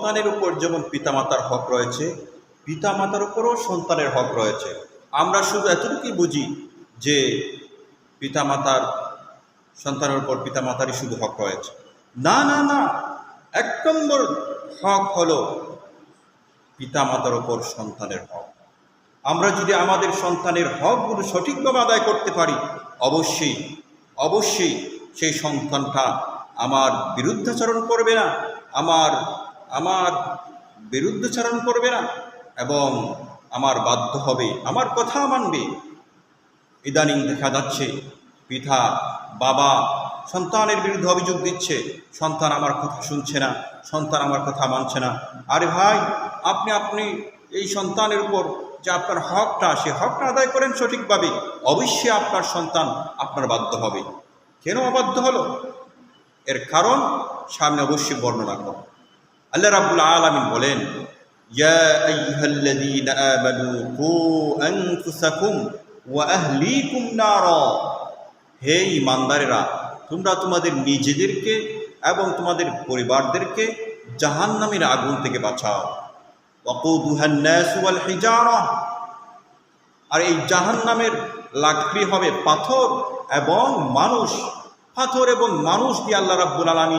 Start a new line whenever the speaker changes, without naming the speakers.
সন্তানের উপর যেমন পিতামাতার হক রয়েছে, পিতামাতার উপরও সন্তানের হক রয়েছে। আমরা শুধু এতটুকুই বুঝি যে পিতামাতার সন্তানের উপর পিতামাতারই শুধু হক রয়েছে। না না না, 1 নম্বর হক হলো পিতামাতার উপর সন্তানের হক। আমরা যদি আমাদের সন্তানের হকগুলো সঠিকভাবে আদায় করতে পারি, অবশ্যই অবশ্যই সেই সন্তানটা আমার বিরুদ্ধাচরণ করবে না, আমার বিরুদ্ধাচরণ করবে না এবং আমার বাধ্য হবে, আমার কথা মানবে। ইদানিং দেখা যাচ্ছে পিতা বাবা সন্তানের বিরুদ্ধে অভিযোগ দিচ্ছে, সন্তান আমার কথা শুনছে না, সন্তান আমার কথা মানছে না। আরে ভাই, আপনি এই সন্তানের উপর যে আপনার হকটা, সে হকটা আদায় করেন সঠিকভাবে, অবশ্যই আপনার সন্তান আপনার বাধ্য হবে। কেন অবাধ্য হলো? এর কারণ সামনে অবশ্যই বর্ণনা করব। আল্লাহ রাব্বুল আলামিন বলেন, ইয়া আইয়ুহাল্লাযীনা আমানু কু আনফুসাকুম ওয়া আহলিকুম নারা। হে ঈমানদারেরা, তোমরা তোমাদের নিজেদেরকে এবং তোমাদের পরিবারদেরকে জাহান্নামের আগুন থেকে বাঁচাও। ওয়াকুদুহান নাসু ওয়াল হিজারা। আর এই জাহান্নামের লাকড়ি হবে পাথর এবং মানুষ। পাথর এবং মানুষ দিয়ে আল্লাহ রাব্বুল আলামিন